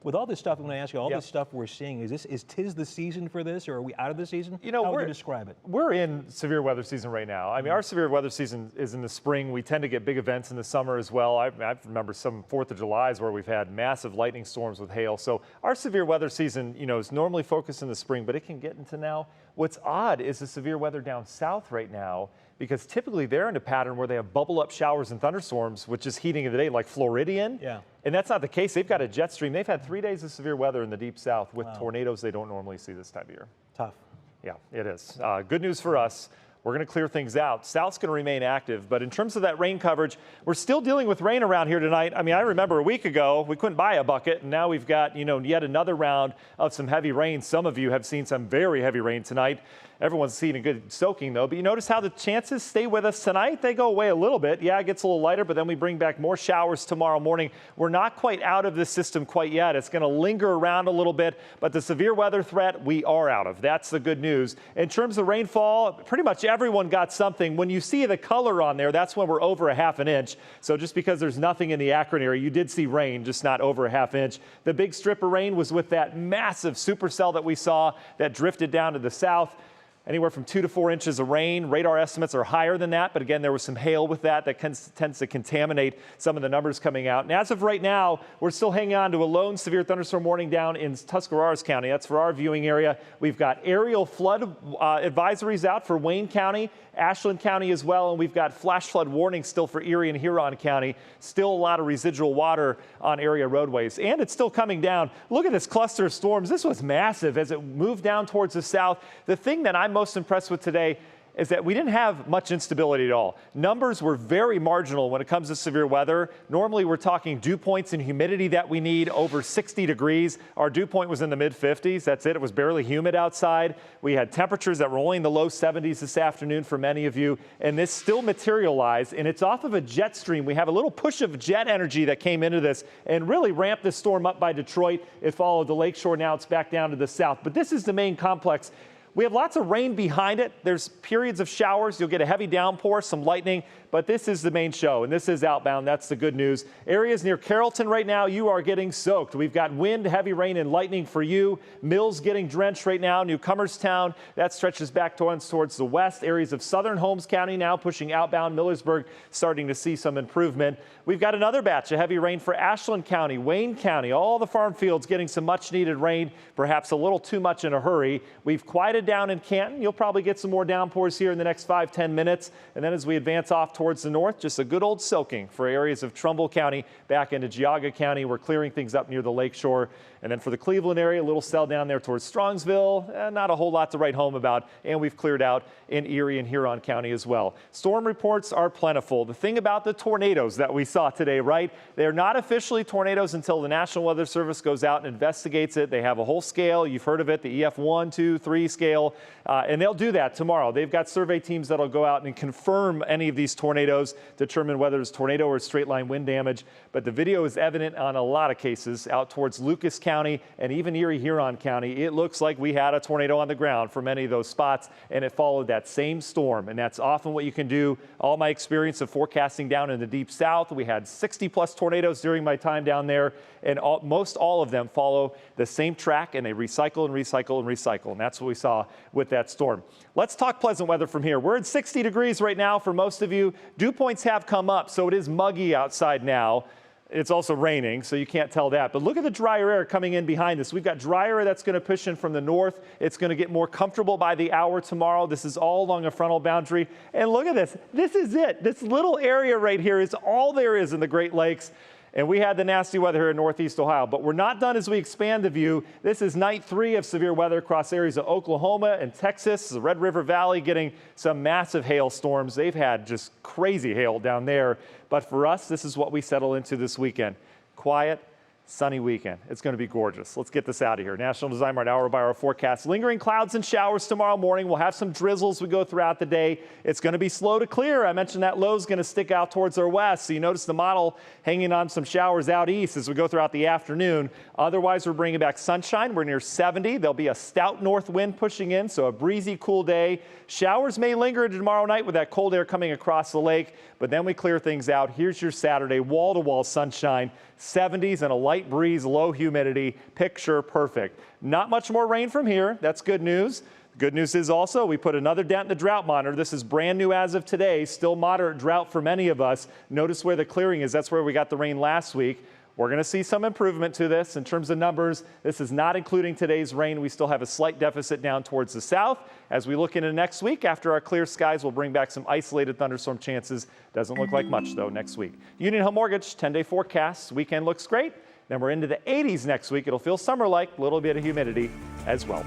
With all this stuff, I'm going to ask you, all this stuff we're seeing, is tis the season for this, or are we out of the season? You know, how would you describe it? We're in severe weather season right now. I mean, our severe weather season is in the spring. We tend to get big events in the summer as well. I remember some 4th of July's where we've had massive lightning storms with hail. So our severe weather season, you know, is normally focused in the spring, but it can get into now. What's odd is the severe weather down south right now, because typically they're in a pattern where they have bubble up showers and thunderstorms, which is heating of the day, like Floridian. Yeah. And that's not the case. They've got a jet stream. They've had 3 days of severe weather in the deep south with tornadoes they don't normally see this time of year. Tough. Yeah, it is. Good news for us. We're going to clear things out. South's going to remain active, but in terms of that rain coverage, we're still dealing with rain around here tonight. I mean, I remember a week ago, we couldn't buy a bucket, and now we've got, you know, yet another round of some heavy rain. Some of you have seen some very heavy rain tonight. Everyone's seen a good soaking, though. But you notice how the chances stay with us tonight? They go away a little bit. Yeah, it gets a little lighter, but then we bring back more showers tomorrow morning. We're not quite out of this system quite yet. It's going to linger around a little bit, but the severe weather threat we are out of. That's the good news. In terms of rainfall, pretty much everyone got something. When you see the color on there, that's when we're over a ½ inch. So just because there's nothing in the Akron area, you did see rain, just not over a ½ inch. The big strip of rain was with that massive supercell that we saw that drifted down to the south. Anywhere from 2 to 4 inches of rain. Radar estimates are higher than that, but again, there was some hail with that tends to contaminate some of the numbers coming out. And as of right now, we're still hanging on to a lone severe thunderstorm warning down in Tuscarawas County. That's for our viewing area. We've got aerial flood advisories out for Wayne County, Ashland County as well, and we've got flash flood warnings still for Erie and Huron County. Still a lot of residual water on area roadways, and it's still coming down. Look at this cluster of storms. This was massive as it moved down towards the south. The thing that I'm most impressed with today is that we didn't have much instability at all. Numbers were very marginal when it comes to severe weather. Normally we're talking dew points and humidity that we need over 60 degrees. Our dew point was in the mid 50s. That's it. It was barely humid outside. We had temperatures that were only in the low 70s this afternoon for many of you, and this still materialized, and it's off of a jet stream. We have a little push of jet energy that came into this and really ramped this storm up by Detroit. It followed the lakeshore. Now it's back down to the south, but this is the main complex. We have lots of rain behind it. There's periods of showers. You'll get a heavy downpour, some lightning, but this is the main show, and this is outbound. That's the good news. Areas near Carrollton right now, you are getting soaked. We've got wind, heavy rain, and lightning for you. Mills getting drenched right now. Newcomerstown, that stretches back towards the west. Areas of southern Holmes County now pushing outbound. Millersburg starting to see some improvement. We've got another batch of heavy rain for Ashland County, Wayne County. All the farm fields getting some much-needed rain, perhaps a little too much in a hurry. We've quieted down in Canton. You'll probably get some more downpours here in the next 5-10 minutes. And then as we advance off towards the north, just a good old soaking for areas of Trumbull County back into Geauga County. We're clearing things up near the lakeshore. And then for the Cleveland area, a little cell down there towards Strongsville. Not a whole lot to write home about. And we've cleared out in Erie and Huron County as well. Storm reports are plentiful. The thing about the tornadoes that we saw today, right? They're not officially tornadoes until the National Weather Service goes out and investigates it. They have a whole scale. You've heard of it, the EF 1, 2, 3 scale. And they'll do that tomorrow. They've got survey teams that'll go out and confirm any of these tornadoes, determine whether it's tornado or straight line wind damage. But the video is evident on a lot of cases out towards Lucas County and even Erie, Huron County. It looks like we had a tornado on the ground for many of those spots, and it followed that same storm. And that's often what you can do. All my experience of forecasting down in the deep south, we had 60+ tornadoes during my time down there, and most all of them follow the same track, and they recycle and recycle and recycle. And that's what we saw with that storm. Let's talk pleasant weather from here. We're at 60 degrees right now for most of you. Dew points have come up, so it is muggy outside now. It's also raining, so you can't tell that. But look at the drier air coming in behind us. We've got drier air that's going to push in from the north. It's going to get more comfortable by the hour tomorrow. This is all along a frontal boundary. And look at this. This is it. This little area right here is all there is in the Great Lakes. And we had the nasty weather here in Northeast Ohio, but we're not done as we expand the view. This is night 3 of severe weather across areas of Oklahoma and Texas, the Red River Valley getting some massive hailstorms. They've had just crazy hail down there. But for us, this is what we settle into this weekend. Quiet, sunny weekend. It's going to be gorgeous. Let's get this out of here. National Design Mart hour-by-hour forecast. Lingering clouds and showers tomorrow morning. We'll have some drizzles as we go throughout the day. It's going to be slow to clear. I mentioned that low is going to stick out towards our west. So you notice the model hanging on some showers out east as we go throughout the afternoon. Otherwise, we're bringing back sunshine. We're near 70. There'll be a stout north wind pushing in, so a breezy, cool day. Showers may linger tomorrow night with that cold air coming across the lake, but then we clear things out. Here's your Saturday, wall-to-wall sunshine, 70s and a light light breeze, low humidity, picture perfect. Not much more rain from here. That's good news. Good news is also we put another dent in the drought monitor. This is brand new as of today, still moderate drought for many of us. Notice where the clearing is. That's where we got the rain last week. We're going to see some improvement to this in terms of numbers. This is not including today's rain. We still have a slight deficit down towards the south. As we look into next week, after our clear skies, we'll bring back some isolated thunderstorm chances. Doesn't look like much, though, next week. Union Home Mortgage, 10-day forecast. Weekend looks great. Then we're into the 80s next week. It'll feel summer-like, a little bit of humidity as well.